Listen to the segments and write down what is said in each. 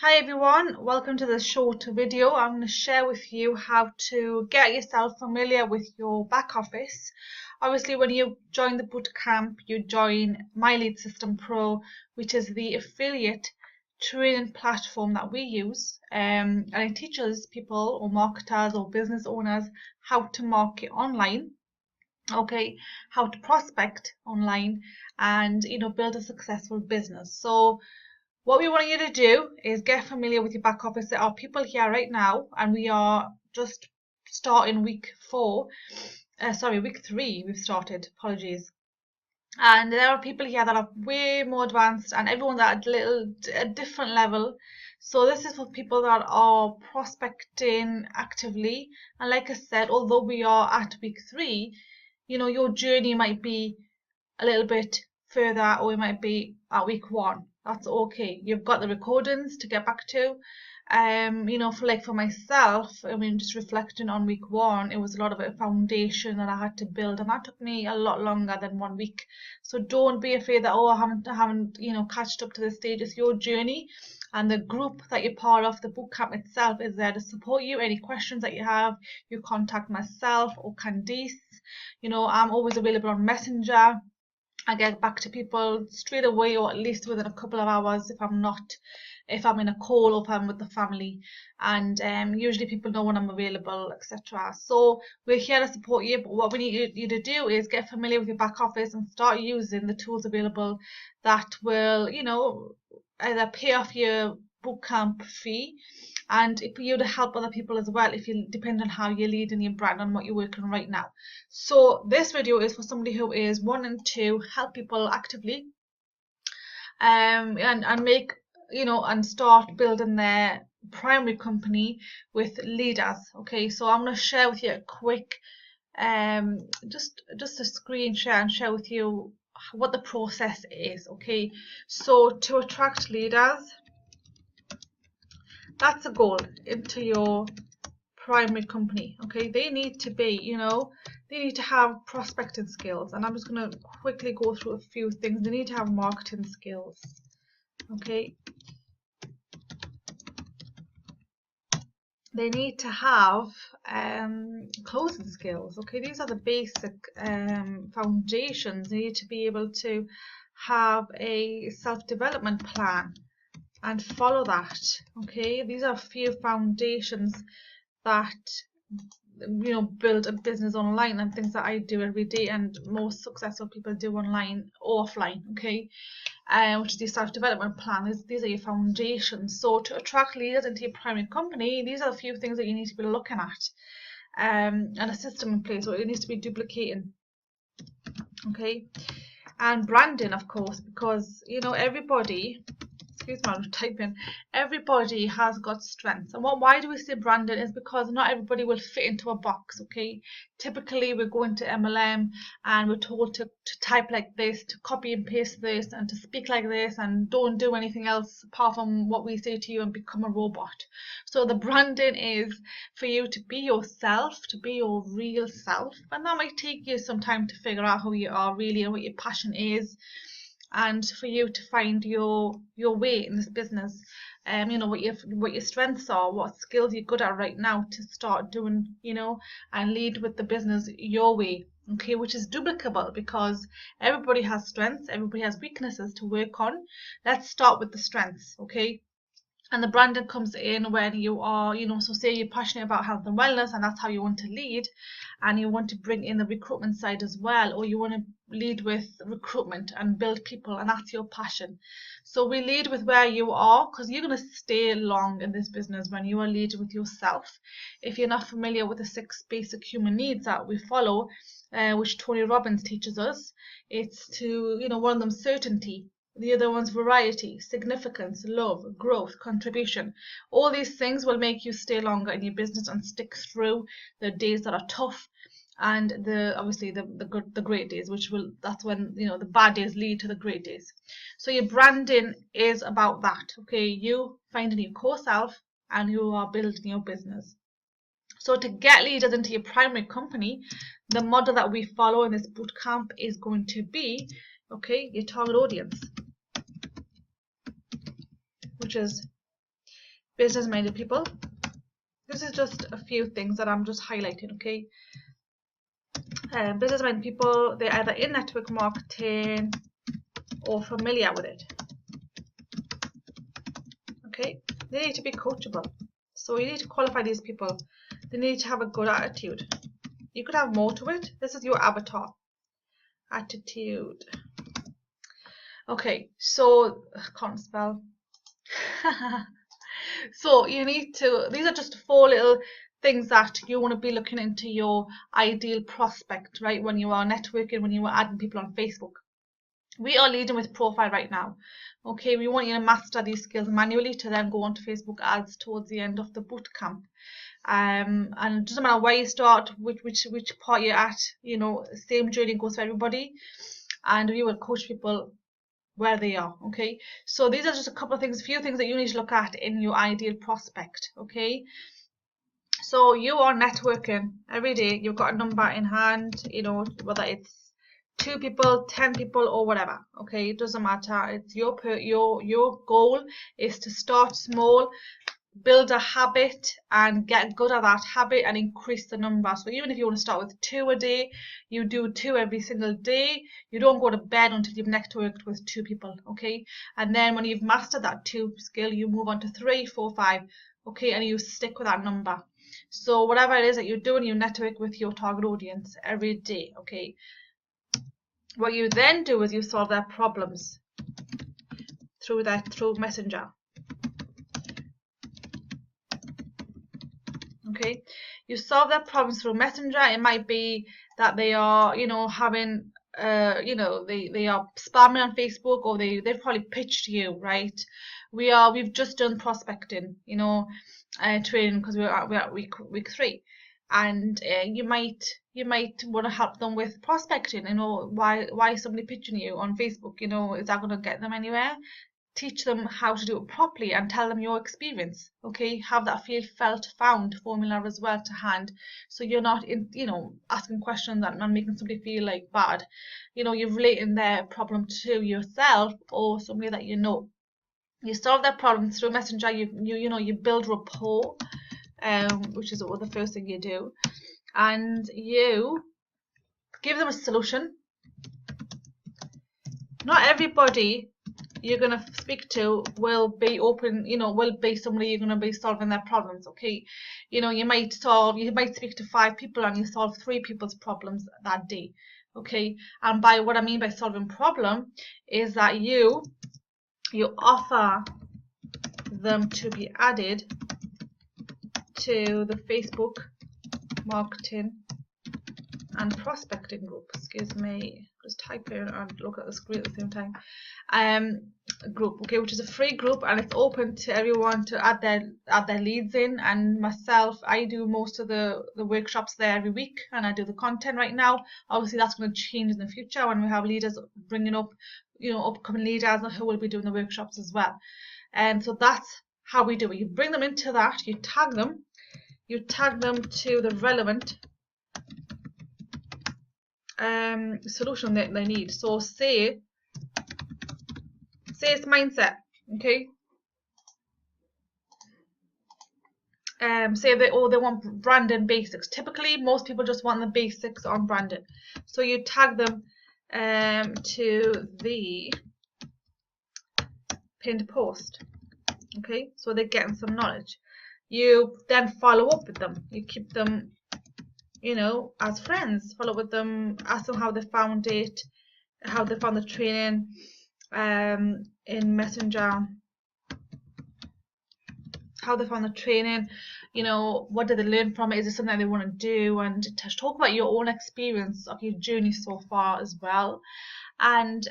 Hi everyone, welcome to this short video. I'm going to share with you how to get yourself familiar with your back office. Obviously, when you join the bootcamp, you join My Lead System Pro, which is the affiliate training platform that we use, and it teaches people or marketers or business owners how to market online. Okay, how to prospect online and build a successful business. So what we want you to do is get familiar with your back office. There are people here right now, and we are just starting week 3 we've started, apologies. And there are people here that are way more advanced, and everyone's at a different level. So this is for people that are prospecting actively. And like I said, although we are at week 3, your journey might be a little bit further, or it might be at week 1. That's okay. You've got the recordings to get back to. For myself, just reflecting on week 1, it was a lot of a foundation that I had to build, and that took me a lot longer than 1 week. So don't be afraid that, I haven't catched up to this stage. It's your journey, and the group that you're part of, the bootcamp itself, is there to support you. Any questions that you have, you contact myself or Candice. I'm always available on Messenger. I get back to people straight away, or at least within a couple of hours if I'm in a call or if I'm with the family. And usually people know when I'm available, etc. So we're here to support you, but what we need you to do is get familiar with your back office and start using the tools available that will, either pay off your bootcamp fee, and for you to help other people as well, if you depend on how you're leading your brand and what you're working on right now. So this video is for somebody who is wanting to help people actively, and make and start building their primary company with leaders. Okay, so I'm going to share with you a quick just a screen share and share with you what the process is. Okay, so to attract leaders, that's a goal into your primary company. Okay, they need to be, they need to have prospecting skills, and I'm just going to quickly go through a few things. They need to have marketing skills. Okay, they need to have closing skills. Okay, these are the basic foundations. They need to be able to have a self-development plan and follow that. Okay, these are a few foundations that build a business online, and things that I do every day and most successful people do online or offline. Okay, which is the self-development plan. These are your foundations. So to attract leaders into your primary company, these are a few things that you need to be looking at, and a system in place, or it needs to be duplicating. Okay, and branding, of course, because everybody, excuse me, I'm typing, everybody has got strengths. And why do we say branding is because not everybody will fit into a box. Okay, typically we go into MLM and we're told to type like this, to copy and paste this, and to speak like this, and don't do anything else apart from what we say to you, and become a robot. So the branding is for you to be yourself, to be your real self, and that might take you some time to figure out who you are really and what your passion is, and for you to find your way in this business. What your strengths are, what skills you're good at right now, to start doing, and lead with the business your way. Okay, which is duplicable, because everybody has strengths, everybody has weaknesses to work on. Let's start with the strengths. Okay, and the branding comes in when you are, so say you're passionate about health and wellness, and that's how you want to lead, and you want to bring in the recruitment side as well, or you want to lead with recruitment and build people, and that's your passion. So we lead with where you are, because you're going to stay long in this business when you are leading with yourself. If you're not familiar with the 6 basic human needs that we follow, which Tony Robbins teaches us, it's to, one of them, certainty. The other one's variety, significance, love, growth, contribution. All these things will make you stay longer in your business and stick through the days that are tough, and obviously the great days, that's when the bad days lead to the great days. So your branding is about that. Okay, you finding your core self, and you are building your business. So to get leaders into your primary company, the model that we follow in this bootcamp is going to be, okay, your target audience, which is business-minded people. This is just a few things that I'm just highlighting, okay? Business-minded people, they're either in network marketing or familiar with it. Okay, they need to be coachable. So you need to qualify these people. They need to have a good attitude. You could have more to it. This is your avatar. Attitude. Okay, so I can't spell. So you need to, these are just 4 little things that you want to be looking into your ideal prospect, right? When you are networking, when you are adding people on Facebook. We are leading with profile right now. Okay, we want you to master these skills manually to then go onto Facebook ads towards the end of the boot camp. And it doesn't matter where you start, which part you're at, you know, same journey goes for everybody, and we will coach people where they are. Okay, so these are just a couple of things, few things that you need to look at in your ideal prospect. Okay, so you are networking every day, you've got a number in hand, you know, whether it's 2 people, 10 people, or whatever. Okay, it doesn't matter. It's your goal is to start small, build a habit and get good at that habit and increase the number. So even if you want to start with 2 a day, you do 2 every single day. You don't go to bed until you've networked with 2 people. Okay, and then when you've mastered that 2 skill, you move on to 3, 4, 5. Okay, and you stick with that number. So whatever it is that you're doing, you network with your target audience every day. Okay, what you then do is you solve their problems through Messenger. Okay, you solve their problems through Messenger. It might be that they are, you know, having, you know, they are spamming on Facebook, or they've probably pitched you, right? We've just done prospecting, you know, training, because we're at week 3, and you might want to help them with prospecting. You know, why is somebody pitching you on Facebook? You know, is that going to get them anywhere? Teach them how to do it properly and tell them your experience. Okay, have that feel, felt, found formula as well to hand, so you're not in, you know, asking questions and making somebody feel like bad. You know, you're relating their problem to yourself or somebody that you know. You solve their problem through Messenger. You know, you build rapport, which is the first thing you do, and you give them a solution. Not everybody you're going to speak to will be open, you know, will be somebody you're going to be solving their problems. Okay, you know, you might speak to 5 people and you solve 3 people's problems that day. Okay, and by what I mean by solving problem is that you offer them to be added to the Facebook marketing and prospecting group. Excuse me, just type in and look at the screen at the same time. Group, okay, which is a free group, and it's open to everyone to add their leads in. And myself, I do most of the workshops there every week, and I do the content right now. Obviously that's going to change in the future when we have leaders bringing up, you know, upcoming leaders who will be doing the workshops as well. And so that's how we do it. You bring them into that, you tag them to the relevant solution that they need. So say it's mindset. Okay, say they want branding basics. Typically most people just want the basics on branding, so you tag them to the pinned post. Okay, so they're getting some knowledge. You then follow up with them. You keep them, you know, as friends. Follow up with them, ask them how they found it, how they found the training in Messenger, how they found the training, you know, what did they learn from it, is it something they want to do, and talk about your own experience of your journey so far as well, and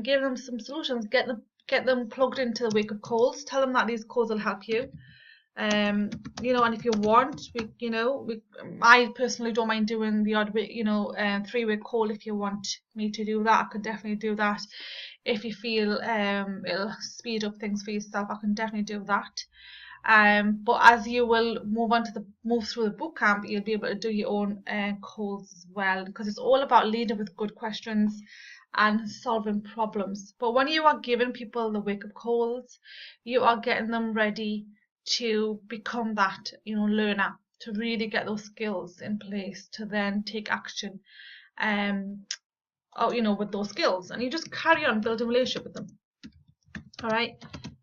give them some solutions. Get them plugged into the week of calls. Tell them that these calls will help you. You know, and if you want, I personally don't mind doing the odd, 3-way call. If you want me to do that, I could definitely do that. If you feel it'll speed up things for yourself, I can definitely do that. But as you will move through the bootcamp, you'll be able to do your own calls as well, because it's all about leading with good questions and solving problems. But when you are giving people the wake-up calls, you are getting them ready to become that, learner, to really get those skills in place to then take action, with those skills, and you just carry on building a relationship with them. All right.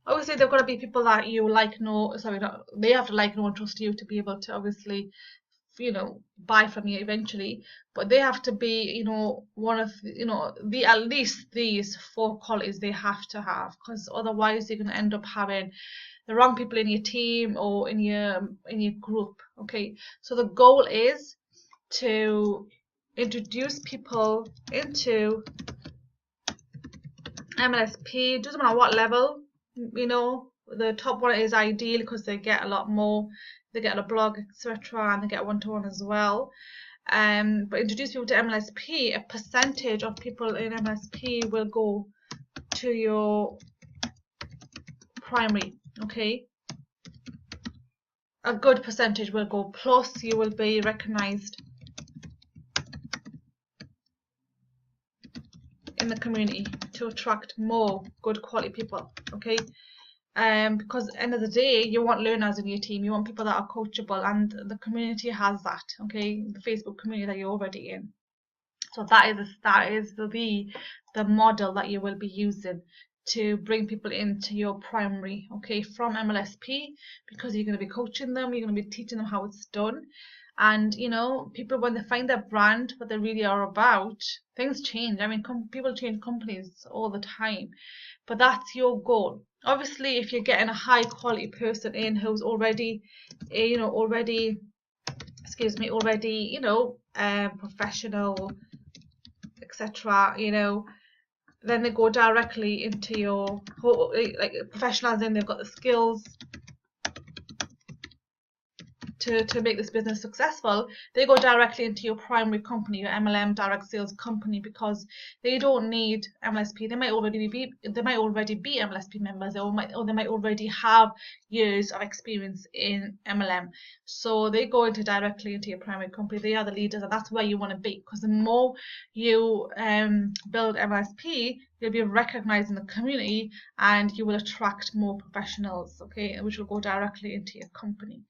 Obviously, they've got to be people that you like, they have to like, know, and trust you to be able to obviously, buy from you eventually. But they have to be, one of, at least these 4 qualities they have to have, because otherwise you're going to end up having the wrong people in your team or in your group. Okay. So the goal is to introduce people into MLSP. Doesn't matter what level, the top one is ideal because they get a lot more, they get a blog, etc., and they get one-to-one as well. But introduce people to MLSP, a percentage of people in MLSP will go to your primary. Okay, a good percentage will go, plus you will be recognized in the community to attract more good quality people. Okay, because at the end of the day, you want learners in your team, you want people that are coachable, and the community has that. Okay, the Facebook community that you're already in. So that is the model that you will be using to bring people into your primary, okay, from MLSP, because you're going to be coaching them, you're going to be teaching them how it's done. And people, when they find their brand, what they really are about, things change. I mean, people change companies all the time, but that's your goal. Obviously, if you're getting a high quality person in who's already professional, etc., then they go directly into your, like, professionals, and they've got the skills to make this business successful. They go directly into your primary company, your MLM direct sales company, because they don't need MLSP. They might already be MLSP members, or they might already have years of experience in MLM. So they go directly into your primary company. They are the leaders, and that's where you want to be, because the more you build MLSP, you'll be recognized in the community, and you will attract more professionals, okay, which will go directly into your company.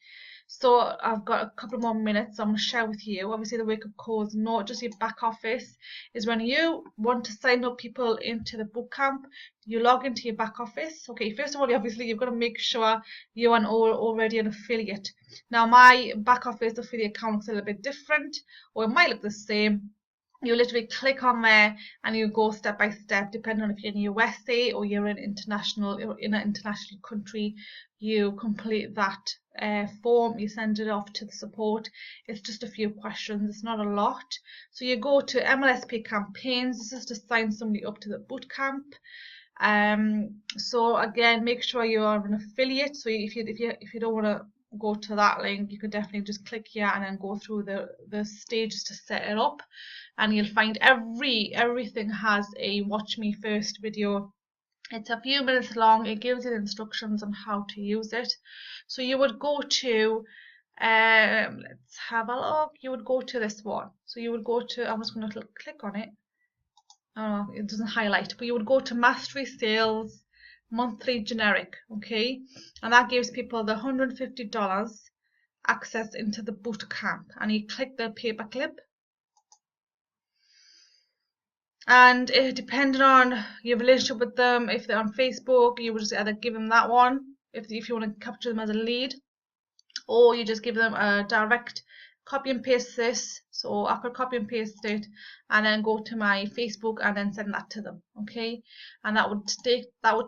So I've got a couple more minutes I'm going to share with you. Obviously, the wake-up call is not just your back office. Is when you want to sign up people into the bootcamp, you log into your back office. Okay, first of all, obviously, you've got to make sure you are already an affiliate. Now, my back office affiliate account looks a little bit different, or it might look the same. You literally click on there and you go step by step, depending on if you're in the USA or you're in an international country. You complete that form, you send it off to the support. It's just a few questions, it's not a lot. So you go to MLSP campaigns. This is to sign somebody up to the bootcamp. So again, make sure you are an affiliate. So if you don't want to go to that link, you can definitely just click here and then go through the stages to set it up, and you'll find everything has a watch me first video. It's a few minutes long. It gives you the instructions on how to use it. So you would go to let's have a look. You would go to this one. So you would go to, I'm just going to click on it. Oh, it doesn't highlight, but you would go to Mastery Sales Monthly Generic, okay, and that gives people the $150 access into the boot camp. And you click the paperclip, and depending on your relationship with them, if they're on Facebook, you would just either give them that one if you want to capture them as a lead, or you just give them a direct copy and paste this. So I could copy and paste it and then go to my Facebook and then send that to them, okay, and that would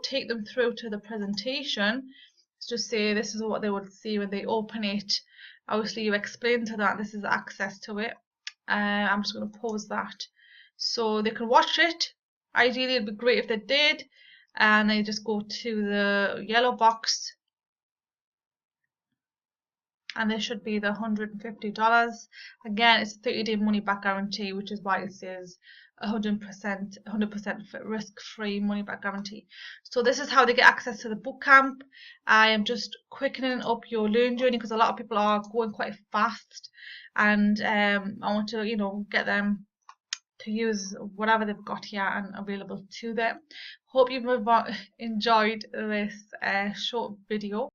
take them through to the presentation. Just say this is what they would see when they open it. Obviously, you explain to that this is access to it. I'm just going to pause that so they can watch it. Ideally, it'd be great if they did, and they just go to the yellow box, and there should be the $150. Again, it's a 30-day money-back guarantee, which is why it says 100% risk-free money-back guarantee. So this is how they get access to the bootcamp. I am just quickening up your learn journey because a lot of people are going quite fast, and I want to, get them to use whatever they've got here and available to them. Hope you've enjoyed this short video.